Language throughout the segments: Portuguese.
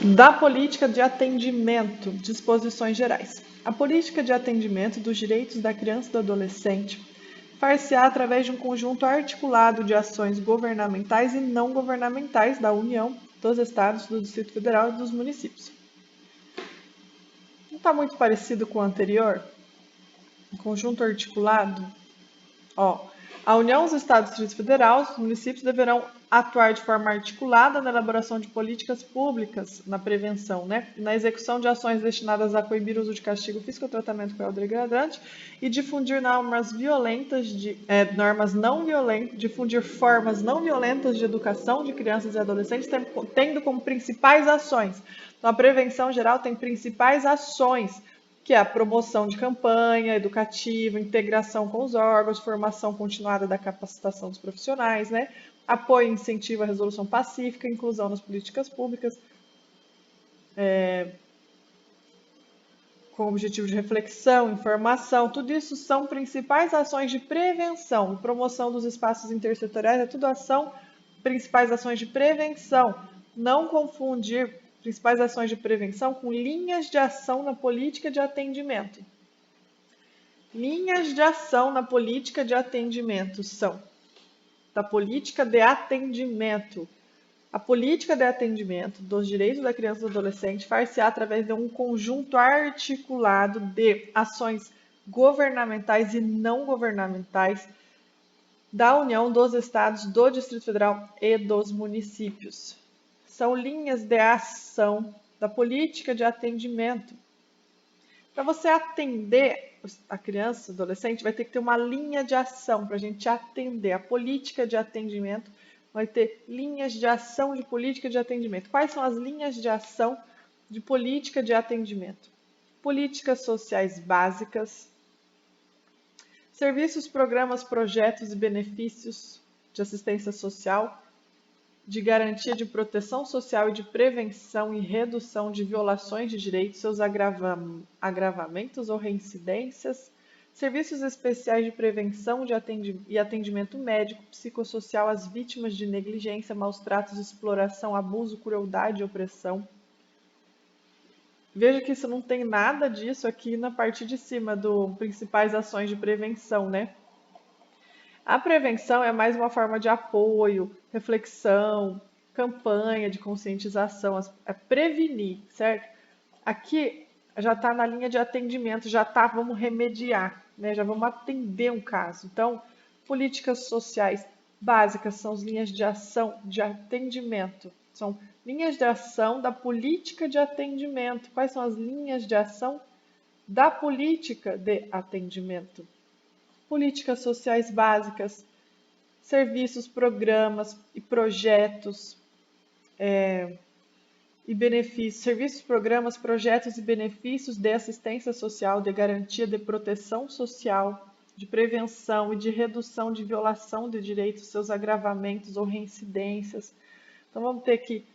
Da política de atendimento, disposições gerais. A política de atendimento dos direitos da criança e do adolescente far-se-á através de um conjunto articulado de ações governamentais e não governamentais da União, dos Estados, do Distrito Federal e dos municípios. Não está muito parecido com o anterior? Um conjunto articulado? A União, os Estados e o Distrito Federal, os municípios deverão atuar de forma articulada na elaboração de políticas públicas, na prevenção, na execução de ações destinadas a coibir o uso de castigo físico ou tratamento cruel ou degradante e difundir normas não violentas, difundir formas não violentas de educação de crianças e adolescentes, tendo como principais ações. Então, a prevenção geral tem principais ações, que é a promoção de campanha educativa, integração com os órgãos, formação continuada da capacitação dos profissionais, apoio e incentivo à resolução pacífica, inclusão nas políticas públicas, com objetivo de reflexão, informação, tudo isso são principais ações de prevenção, promoção dos espaços intersetoriais, é tudo principais ações de prevenção. Não confundir principais ações de prevenção com linhas de ação na política de atendimento. Linhas de ação na política de atendimento são da política de atendimento. A política de atendimento dos direitos da criança e do adolescente far-se-á através de um conjunto articulado de ações governamentais e não governamentais da União, dos Estados, do Distrito Federal e dos municípios. São linhas de ação da política de atendimento. Para você atender a criança, adolescente, vai ter que ter uma linha de ação para a gente atender. A política de atendimento vai ter linhas de ação de política de atendimento. Quais são as linhas de ação de política de atendimento? Políticas sociais básicas, serviços, programas, projetos e benefícios de assistência social, de garantia de proteção social e de prevenção e redução de violações de direitos, seus agravamentos ou reincidências, serviços especiais de prevenção e atendimento médico, psicossocial às vítimas de negligência, maus tratos, exploração, abuso, crueldade e opressão. Veja que isso não tem nada disso aqui na parte de cima do principais ações de prevenção, A prevenção é mais uma forma de apoio, reflexão, campanha de conscientização, é prevenir, certo? Aqui já está na linha de atendimento, vamos remediar, já vamos atender um caso. Então, políticas sociais básicas são as linhas de ação de atendimento, são linhas de ação da política de atendimento. Quais são as linhas de ação da política de atendimento? Políticas sociais básicas, serviços, programas e projetos e benefícios, serviços, programas, projetos e benefícios de assistência social, de garantia de proteção social, de prevenção e de redução de violação de direitos, seus agravamentos ou reincidências. Então, vamos ter que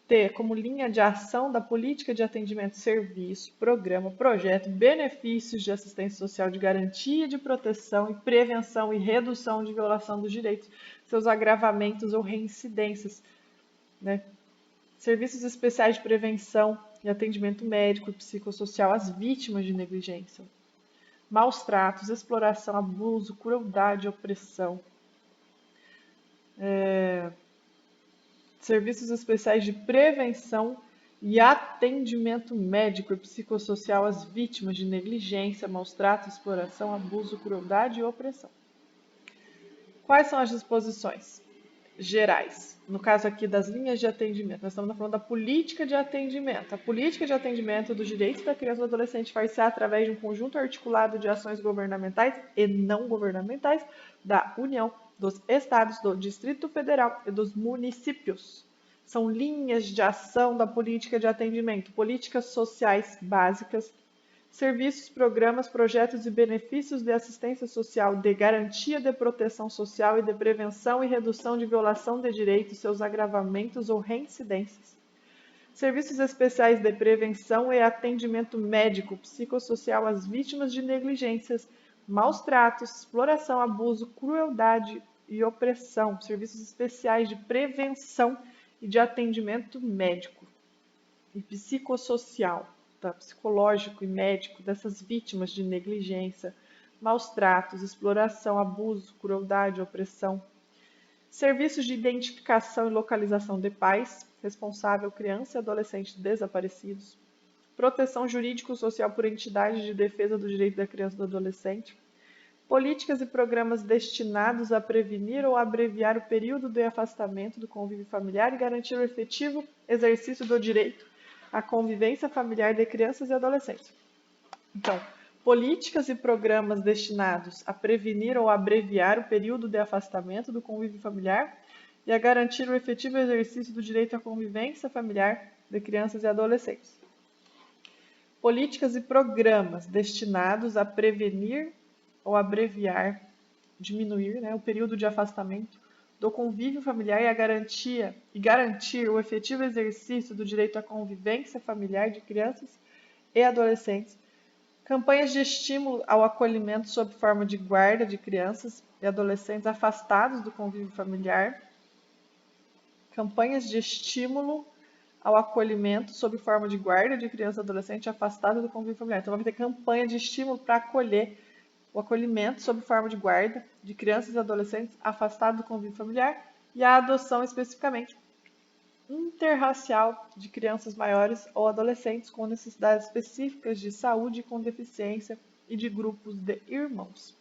ter como linha de ação da política de atendimento, serviço, programa, projeto, benefícios de assistência social, de garantia de proteção e prevenção e redução de violação dos direitos, seus agravamentos ou reincidências, Serviços especiais de prevenção e atendimento médico e psicossocial às vítimas de negligência, maus tratos, exploração, abuso, crueldade e opressão. Serviços especiais de prevenção e atendimento médico e psicossocial às vítimas de negligência, maus tratos, exploração, abuso, crueldade e opressão. Quais são as disposições gerais? No caso aqui das linhas de atendimento, nós estamos falando da política de atendimento. A política de atendimento dos direitos da criança e do adolescente faz-se através de um conjunto articulado de ações governamentais e não governamentais da União, dos Estados, do Distrito Federal e dos municípios. São linhas de ação da política de atendimento, políticas sociais básicas, serviços, programas, projetos e benefícios de assistência social, de garantia de proteção social e de prevenção e redução de violação de direitos, seus agravamentos ou reincidências. Serviços especiais de prevenção e atendimento médico, psicossocial às vítimas de negligências, maus tratos, exploração, abuso, crueldade e opressão. Serviços especiais de prevenção e de atendimento médico. e psicossocial, tá? Psicológico e médico dessas vítimas de negligência, maus tratos, exploração, abuso, crueldade, opressão. Serviços de identificação e localização de pais, responsável, criança e adolescente desaparecidos. Proteção jurídico-social por entidades de defesa do direito da criança e do adolescente. Políticas e programas destinados a prevenir ou abreviar o período de afastamento do convívio familiar e garantir o efetivo exercício do direito à convivência familiar de crianças e adolescentes. Então, políticas e programas destinados a prevenir ou abreviar o período de afastamento do convívio familiar e a garantir o efetivo exercício do direito à convivência familiar de crianças e adolescentes. Políticas e programas destinados a prevenir ou abreviar, diminuir, o período de afastamento do convívio familiar e garantir o efetivo exercício do direito à convivência familiar de crianças e adolescentes. Campanhas de estímulo ao acolhimento sob forma de guarda de crianças e adolescentes afastados do convívio familiar. Campanhas de estímulo ao acolhimento sob forma de guarda de criança e adolescente afastado do convívio familiar. Então, vai ter campanha de estímulo para acolher o acolhimento sob forma de guarda de crianças e adolescentes afastados do convívio familiar e a adoção especificamente interracial de crianças maiores ou adolescentes com necessidades específicas de saúde com deficiência e de grupos de irmãos.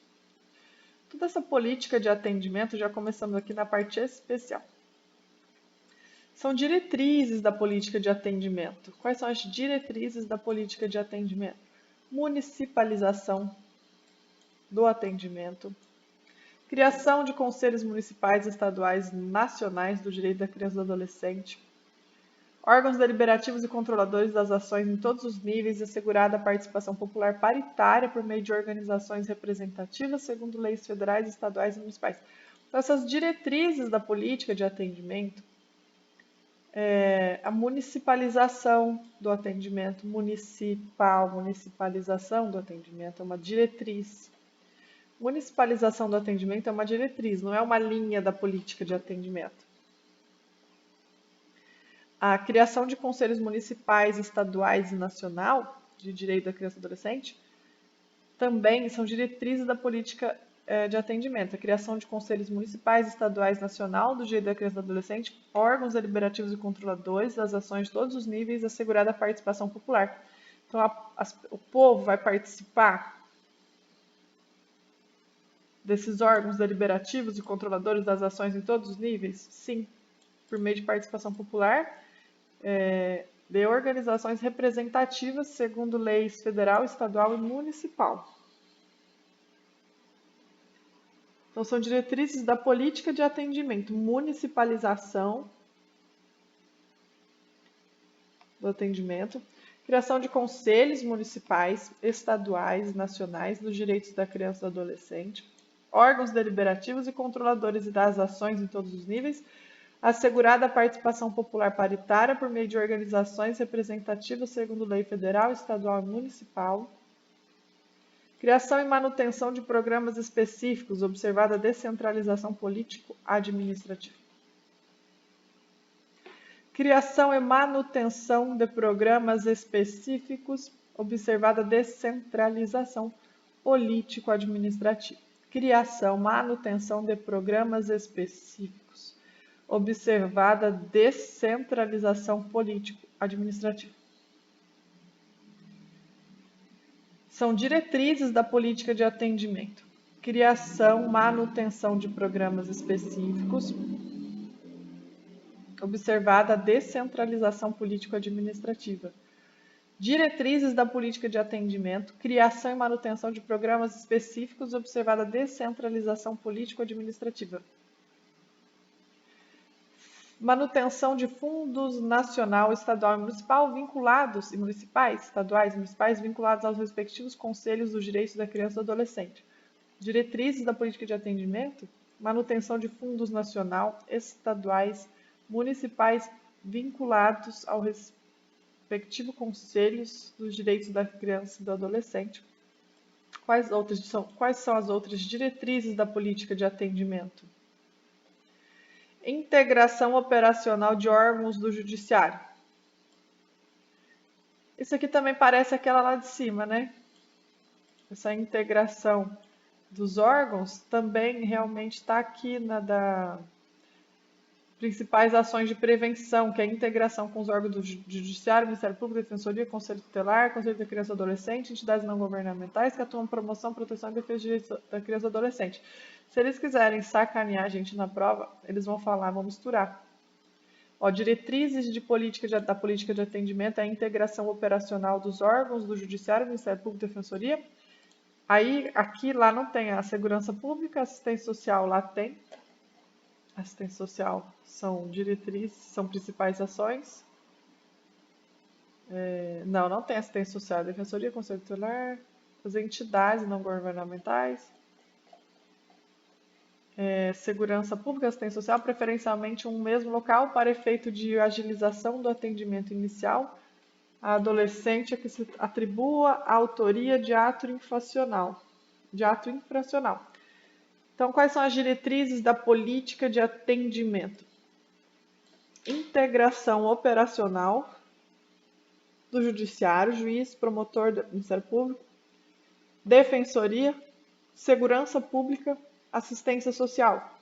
Toda essa política de atendimento, já começamos aqui na parte especial. São diretrizes da política de atendimento. Quais são as diretrizes da política de atendimento? Municipalização do atendimento, criação de conselhos municipais, estaduais, nacionais do direito da criança e do adolescente, órgãos deliberativos e controladores das ações em todos os níveis e assegurada a participação popular paritária por meio de organizações representativas segundo leis federais, estaduais e municipais. Então, essas diretrizes da política de atendimento, a municipalização do atendimento municipalização do atendimento é uma diretriz. Municipalização do atendimento é uma diretriz, não é uma linha da política de atendimento. A criação de conselhos municipais, estaduais e nacional de direito da criança e adolescente também são diretrizes da política de atendimento. A criação de conselhos municipais, estaduais e nacional do direito da criança e adolescente, órgãos deliberativos e controladores das ações de todos os níveis, assegurada a participação popular. Então, o povo vai participar desses órgãos deliberativos e controladores das ações em todos os níveis? Sim, por meio de participação popular de organizações representativas segundo leis federal, estadual e municipal. Então, são diretrizes da política de atendimento, municipalização do atendimento, criação de conselhos municipais, estaduais e nacionais dos direitos da criança e do adolescente, órgãos deliberativos e controladores das ações em todos os níveis, assegurada a participação popular paritária por meio de organizações representativas segundo lei federal, estadual e municipal, criação e manutenção de programas específicos, observada a descentralização político-administrativa. Criação e manutenção de programas específicos, observada a descentralização político-administrativa. Criação, manutenção de programas específicos, observada a descentralização político-administrativa. São diretrizes da política de atendimento. Criação, manutenção de programas específicos, observada a descentralização político-administrativa. Diretrizes da política de atendimento, criação e manutenção de programas específicos, observada a descentralização político-administrativa. Manutenção de fundos nacional, estadual e municipal vinculados, e municipais, estaduais e municipais vinculados aos respectivos conselhos dos direitos da criança e do adolescente. Diretrizes da política de atendimento, manutenção de fundos nacional, estaduais, municipais vinculados ao respectivo conselhos dos direitos da criança e do adolescente. Quais são as outras diretrizes da política de atendimento? Integração operacional de órgãos do judiciário. Isso aqui também parece aquela lá de cima, né? Essa integração dos órgãos também realmente está aqui na da principais ações de prevenção, que é a integração com os órgãos do Judiciário, Ministério Público, Defensoria, Conselho Tutelar, Conselho da Criança e Adolescente, entidades não governamentais que atuam em promoção, proteção e defesa dos direitos da criança e adolescente. Se eles quiserem sacanear a gente na prova, eles vão falar, vão misturar. Ó, diretrizes de política da política de atendimento é a integração operacional dos órgãos do Judiciário, Ministério Público e Defensoria. Aí, aqui, lá não tem a segurança pública, assistência social, lá tem. Assistência social são diretrizes, são principais ações. Não tem assistência social. Defensoria, Conselho Tutelar, as entidades não governamentais. Segurança pública, assistência social, preferencialmente um mesmo local para efeito de agilização do atendimento inicial a adolescente a que se atribua a autoria de ato infracional. Então, quais são as diretrizes da política de atendimento? Integração operacional do Judiciário, juiz, promotor do Ministério Público, Defensoria, Segurança Pública, Assistência Social.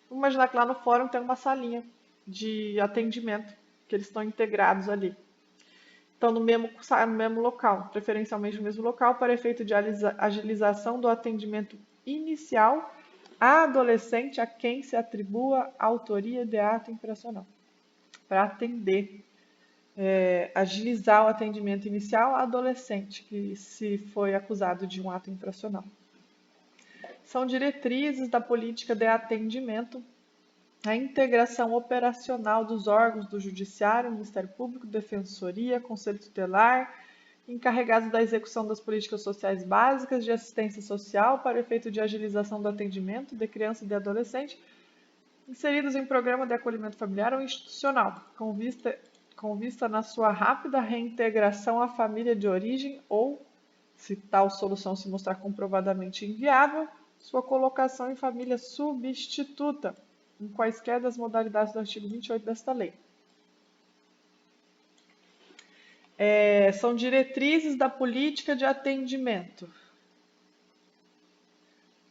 Vamos imaginar que lá no fórum tem uma salinha de atendimento, que eles estão integrados ali. Então, no mesmo local, preferencialmente no mesmo local, para efeito de agilização do atendimento inicial a adolescente a quem se atribua a autoria de ato infracional. Para atender, agilizar o atendimento inicial a adolescente que se foi acusado de um ato infracional. São diretrizes da política de atendimento, a integração operacional dos órgãos do Judiciário, Ministério Público, Defensoria, Conselho Tutelar, encarregados da execução das políticas sociais básicas de assistência social para o efeito de agilização do atendimento de criança e de adolescente, inseridos em programa de acolhimento familiar ou institucional, com vista na sua rápida reintegração à família de origem ou, se tal solução se mostrar comprovadamente inviável, sua colocação em família substituta, em quaisquer das modalidades do artigo 28 desta lei. São diretrizes da política de atendimento.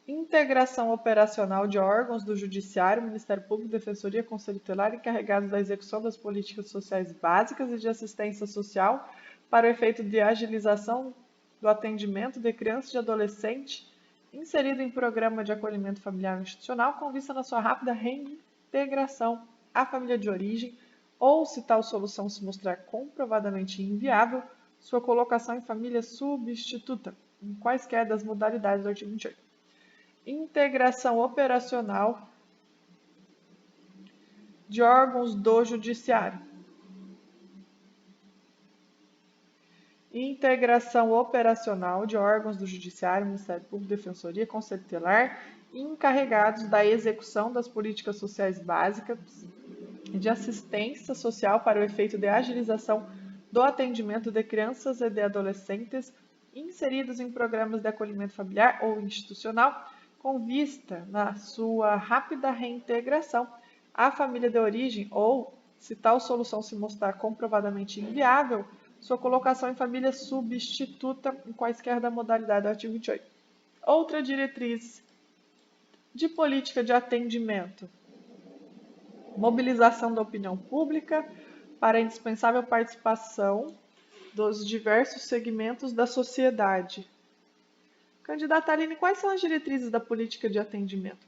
Integração operacional de órgãos do Judiciário, Ministério Público, Defensoria, Conselho Tutelar encarregados da execução das políticas sociais básicas e de assistência social para o efeito de agilização do atendimento de criança e de adolescente inserido em programa de acolhimento familiar institucional com vista na sua rápida reintegração à família de origem ou, se tal solução se mostrar comprovadamente inviável, sua colocação em família substituta, em quaisquer das modalidades do artigo 28. Integração operacional de órgãos do Judiciário. Integração operacional de órgãos do Judiciário, Ministério Público, Defensoria, Conselho Tutelar, encarregados da execução das políticas sociais básicas e de assistência social para o efeito de agilização do atendimento de crianças e de adolescentes inseridos em programas de acolhimento familiar ou institucional, com vista na sua rápida reintegração à família de origem ou, se tal solução se mostrar comprovadamente inviável, sua colocação em família substituta em quaisquer da modalidade do artigo 28. Outra diretriz de política de atendimento: mobilização da opinião pública para a indispensável participação dos diversos segmentos da sociedade. Candidata Aline, quais são as diretrizes da política de atendimento?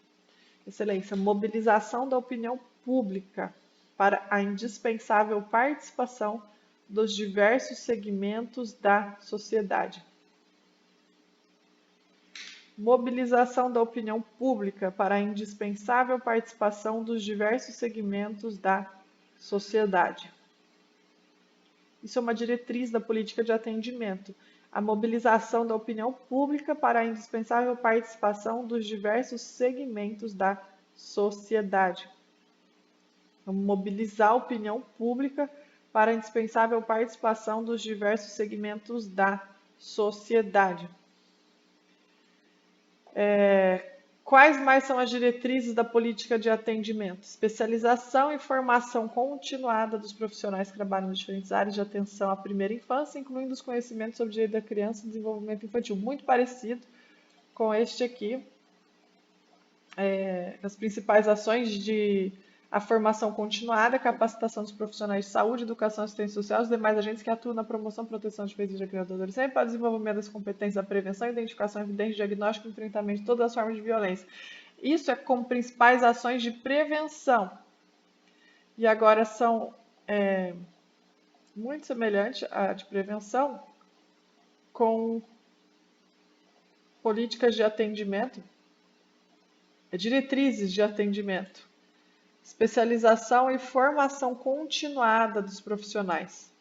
Excelência, mobilização da opinião pública para a indispensável participação dos diversos segmentos da sociedade. Mobilização da opinião pública para a indispensável participação dos diversos segmentos da sociedade. Isso é uma diretriz da política de atendimento. A mobilização da opinião pública para a indispensável participação dos diversos segmentos da sociedade. Vamos mobilizar a opinião pública para a indispensável participação dos diversos segmentos da sociedade. Quais mais são as diretrizes da política de atendimento? Especialização e formação continuada dos profissionais que trabalham nas diferentes áreas de atenção à primeira infância, incluindo os conhecimentos sobre o direito da criança e desenvolvimento infantil. Muito parecido com este aqui. As principais ações de a formação continuada, a capacitação dos profissionais de saúde, educação e assistência social, os demais agentes que atuam na promoção e proteção de direitos de criança e adolescente para o desenvolvimento das competências da prevenção, identificação, evidência, diagnóstico e enfrentamento de todas as formas de violência. Isso é como principais ações de prevenção. E agora são muito semelhantes à de prevenção com políticas de atendimento, diretrizes de atendimento. Especialização e formação continuada dos profissionais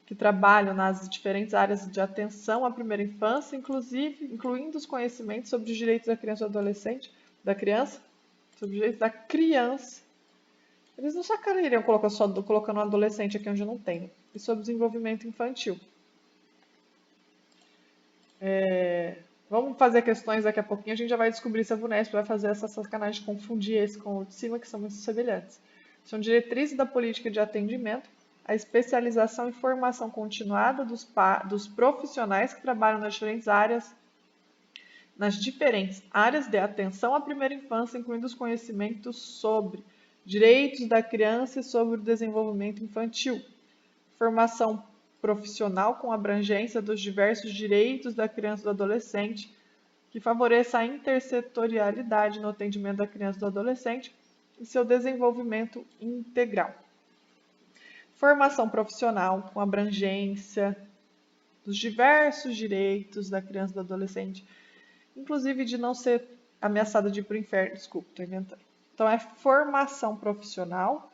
que trabalham nas diferentes áreas de atenção à primeira infância, incluindo os conhecimentos sobre os direitos da criança e do adolescente, sobre os direitos da criança. Eles não sacanariam colocando um adolescente aqui onde não tem. E sobre desenvolvimento infantil. Vamos fazer questões daqui a pouquinho, a gente já vai descobrir se a VUNESP vai fazer essa sacanagem de confundir esse com o de cima, que são muito semelhantes. São diretrizes da política de atendimento, a especialização e formação continuada dos profissionais que trabalham nas diferentes áreas de atenção à primeira infância, incluindo os conhecimentos sobre direitos da criança e sobre o desenvolvimento infantil. Formação profissional com abrangência dos diversos direitos da criança e do adolescente, que favoreça a intersetorialidade no atendimento da criança e do adolescente e seu desenvolvimento integral. Formação profissional com abrangência dos diversos direitos da criança e do adolescente, inclusive de não ser ameaçada de ir para o inferno. Desculpa, estou inventando. Então, é formação profissional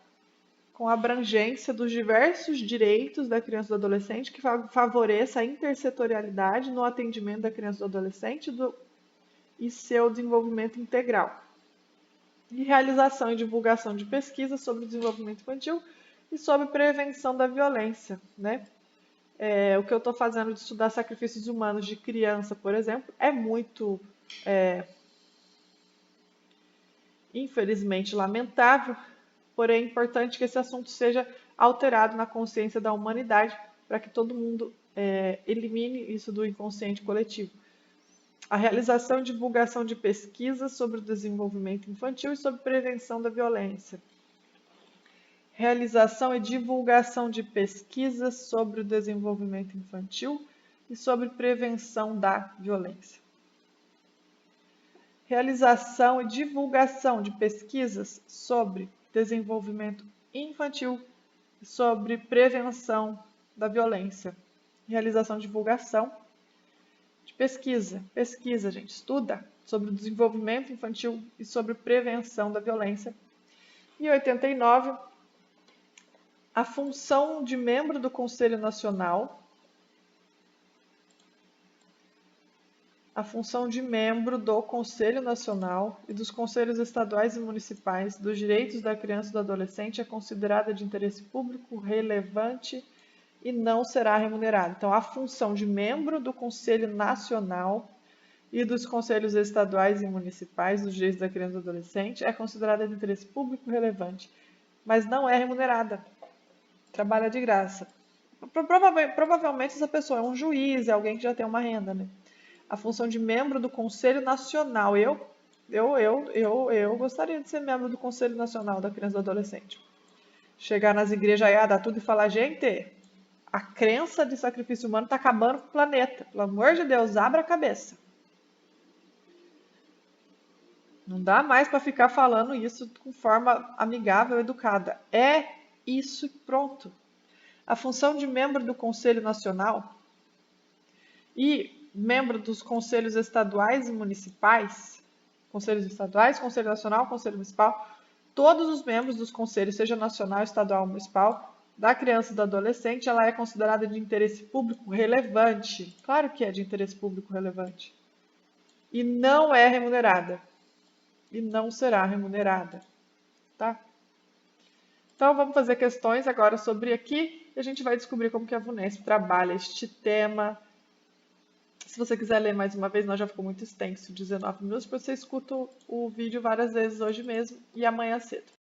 com abrangência dos diversos direitos da criança e do adolescente que favoreça a intersetorialidade no atendimento da criança e do adolescente e seu desenvolvimento integral. E realização e divulgação de pesquisas sobre o desenvolvimento infantil e sobre prevenção da violência, né? O que eu estou fazendo de estudar sacrifícios humanos de criança, por exemplo, é muito, infelizmente, lamentável, porém é importante que esse assunto seja alterado na consciência da humanidade para que todo mundo elimine isso do inconsciente coletivo. A realização e divulgação de pesquisas sobre o desenvolvimento infantil e sobre prevenção da violência. Realização e divulgação de pesquisas sobre o desenvolvimento infantil e sobre prevenção da violência. Realização e divulgação de pesquisas sobre desenvolvimento infantil e sobre prevenção da violência. Realização e divulgação de pesquisa. Pesquisa, gente, estuda sobre o desenvolvimento infantil e sobre prevenção da violência. E 89, a função de membro do Conselho Nacional. A função de membro do Conselho Nacional e dos Conselhos Estaduais e Municipais dos Direitos da Criança e do Adolescente é considerada de interesse público relevante e não será remunerada. Então, a função de membro do Conselho Nacional e dos Conselhos Estaduais e Municipais dos Direitos da Criança e do Adolescente é considerada de interesse público relevante, mas não é remunerada. Trabalha de graça. Provavelmente essa pessoa é um juiz, é alguém que já tem uma renda, né? A função de membro do Conselho Nacional. Eu gostaria de ser membro do Conselho Nacional da Criança e do Adolescente. Chegar nas igrejas aí, dar tudo e falar, gente, a crença de sacrifício humano está acabando com o planeta. Pelo amor de Deus, abra a cabeça. Não dá mais para ficar falando isso com forma amigável, educada. É isso e pronto. A função de membro do Conselho Nacional e membro dos Conselhos Estaduais e Municipais, Conselhos Estaduais, Conselho Nacional, Conselho Municipal, todos os membros dos Conselhos, seja nacional, estadual ou municipal, da criança e do adolescente, ela é considerada de interesse público relevante. Claro que é de interesse público relevante. E não é remunerada. E não será remunerada. Tá? Então, vamos fazer questões agora sobre aqui e a gente vai descobrir como que a VUNESP trabalha este tema Se você quiser ler mais uma vez, não, já ficou muito extenso, 19 minutos, você escuta o vídeo várias vezes hoje mesmo e amanhã cedo.